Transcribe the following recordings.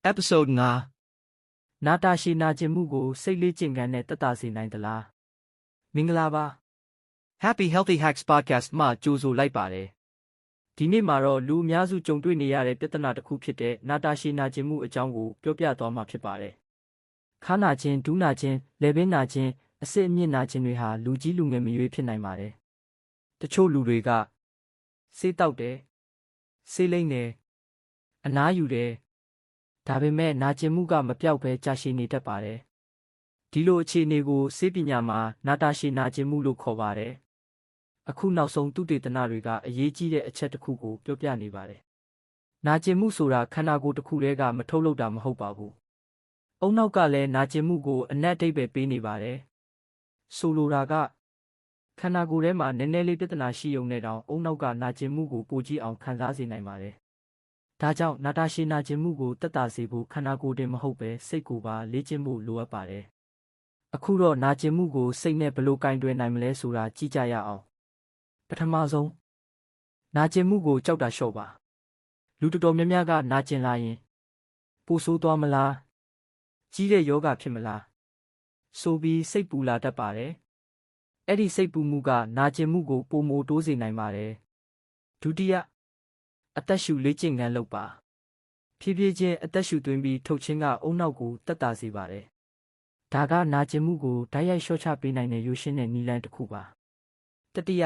Episode 5နာတာရှည်နာကျင်မှုကိုစိတ်လေးကျင့်ကန်နဲ့တက်တာစေနိုင်သလားမင်္ဂလာပါ Happy Healthy Hacks Podcast မှာကြိုဆိုလိုက်ပါတယ်ဒီနေ့မှာတော့လူအများစုကြုံတွေ့နေရတဲ့ပြဿနာတစ်ခုဖြစ်တဲ့နာတာရှည်နာကျင်မှုအကြောင်းကိုပြောပြသွားမှာဖြစ်ပါတယ်ခါနာခြင်းဒူးနာခြင်းလည်ပင်းနာခြင်းအဆစ်အမြင့်နာခြင်းတွေဟာလူကြီးလူငယ်မရွေးဖြစ်နိုင်ပါတယ်တချို့လူတွေကဆေးတောက်တယ်ဆေးလိမ့်တယ်အနားယူတယ်ဒါပေမဲ့နာကျင်မှုကမပြောက်ဘဲကြာရှည်နေတတ်ပါတယ်ဒီလိုအခြေအနေကိုဆေးပညာမှာနာတာရှည်နာကျင်မှုလို့ခေါ်ပါတယ်အခုနောက်ဆုံးသုတေသနတွေကအရေးကြီးတဲ့အချက်တစ်ခုကိုပြောပြနေပါတယ်နာကျင်မှုဆိုတာခန္ဓာကိုယ်တစ်ခုတည်းကမထုတ်လုပ်တာမဟုတ်ပါဘူးအုံနောက်ကလည်းနာကျင်မှုကိုအနက်အဓိပ္ပာယ်ပေးနေပါတယ်ဆိုလိုတာကခန္ဓာကိုယ်ထဲမှာနည်းနည်းလေးပြဿနာရှိုံနဲ့တောင်အုံနောက်ကနာကျင်မှုကိုပိုကြီးအောင်ခံစားစေနိုင်ပါတယ်ဒါကြောင့်နာတာရှည်နာကျင်မှုကိုတက်တာစေဖို့ခန္ဓာကိုယ်တင်မဟုတ်ပဲစိတ်ကိုပါလေ့ကျင့်ဖို့လိုအပ်ပါတယ်အခုတော့နာကျင်မှုကိုစိတ်နဲ့ဘယ်လိုကင်တွယ်နိုင်မလဲဆိုတာကြည့်ကြရအောင်ပထမဆုံးနာကျင်မှုကိုကြောက်တာလျှော့ပါလူတော်တော်များများကနာကျင်လာရင်ပိုဆိုးသွားမလားကြီးတဲ့ယောဂဖြစ်မလားဆိုပြီးစိတ်ပူလာတတ်ပါတယ်အဲ့ဒီစိတ်ပူမှုကနာကျင်မှုကိုပိုမိုတိုးစေနိုင်ပါတယ်ဒုတိယအသက်ရှူလေ့ကျင့်ခန်းလုပ်ပါဖြည်းဖြည်းချင်းအသက်ရှူသွင်းပြီးထုတ်ခြင်းကအုံနောက်ကိုတက်တာစေပါတယ်ဒါကနာကျင်မှုကိုဓာတ်ရိုက်လျှော့ချပေးနိုင်တဲ့ရိုးရှင်းတဲ့နည်းလမ်းတစ်ခုပါတတိယ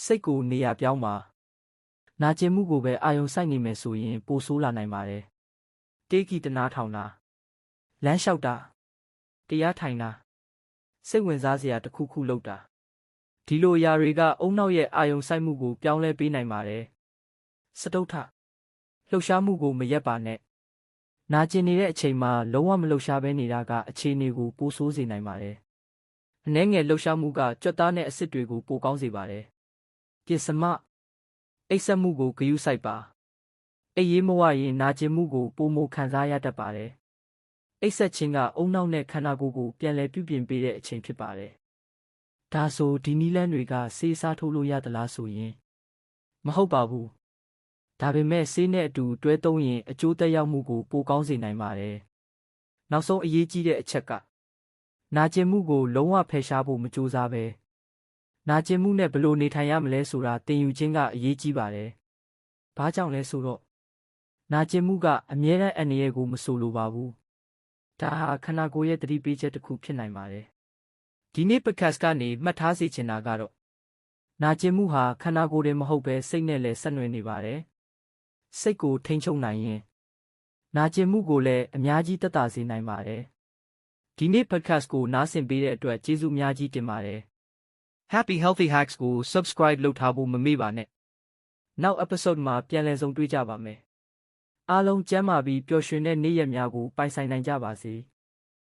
စိတ်ကိုနေရာပြောင်းပါနာကျင်မှုကိုပဲအာရုံစိုက်နေမယ်ဆိုရင်ပိုဆိုးလာနိုင်ပါတယ်တေးကီတနာထောင်တာလမ်းလျှောက်တာတရားထိုင်တာစိတ်ဝင်စားစရာတစ်ခုခုလုပ်တာဒီလိုအရာတွေကအုံနောက်ရဲ့အာရုံစိုက်မှုကိုပြောင်းလဲပေးနိုင်ပါတယ်စတုထလှုပ်ရှားမှုကိုမရက်ပါနဲ့နာကျင်နေတဲ့အချိန်မှာလုံးဝမလှုပ်ရှားဘဲနေတာကအခြေအနေကိုပိုဆိုးစေနိုင်ပါတယ်အနည်းငယ်လှုပ်ရှားမှုကကြွက်သားနဲ့အဆစ်တွေကိုပိုကောင်းစေပါတယ်ပစ္စမအိပ်စက်မှုကိုဂရုစိုက်ပါအိပ်ရေးမဝရင်နာကျင်မှုကိုပိုမိုခံစားရတတ်ပါတယ်အိပ်စက်ခြင်းကအုံနောက်နဲ့ခန္ဓာကိုယ်ကိုပြန်လည်ပြုပြင်ပေးတဲ့အချိန်ဖြစ်ပါတယ်ဒါဆိုဒီနည်းလမ်းတွေကဆေးစားထိုးလို့ရသလားဆိုရင်မဟုတ်ပါဘူးဒါပေမဲ့ဆေးနဲ့အတူတွဲသုံးရင်အကျိုးသက်ရောက်မှုကိုပိုကောင်းစေနိုင်ပါတယ်။နောက်ဆုံးအရေးကြီးတဲ့အချက်ကနာကျင်မှုကိုလုံးဝဖယ်ရှားဖို့မကြိုးစားပဲနာကျင်မှုနဲ့ဘယ်လိုနေထိုင်ရမလဲဆိုတာသင်ယူခြင်းကအရေးကြီးပါတယ်။ဘာကြောင့်လဲဆိုတော့နာကျင်မှုကအမြဲတမ်းအန္တရာယ်ကိုမဆိုလိုပါဘူး။ဒါဟာခန္ဓာကိုယ်ရဲ့သတိပေးချက်တစ်ခုဖြစ်နိုင်ပါတယ်။ဒီနေ့ podcast ကနေမှတ်ထားစေချင်တာကတော့နာကျင်မှုဟာခန္ဓာကိုယ်တင်မဟုတ်ပဲစိတ်နဲ့လည်းဆက်နွယ်နေပါတယ်။စိတ်ကိုထိန်းချုပ်နိုင်ရင်နာကျင်မှုကိုလည်းအများကြီးသက်သာစေနိုင်ပါတယ်ဒီနေ့ podcast ကိုနားဆင်ပေးတဲ့အတွက်ကျေးဇူးအများကြီးတင်ပါတယ် Happy Healthy Hacks ကို subscribe လုပ်ထားဖို့မမေ့ပါနဲ့နောက် episode မှာပြန်လည်ဆုံတွေ့ကြပါမယ်အားလုံးကျန်းမာပြီးပျော်ရွှင်တဲ့နေ့ရက်များကိုပိုင်ဆိုင်နိုင်ကြပါစေ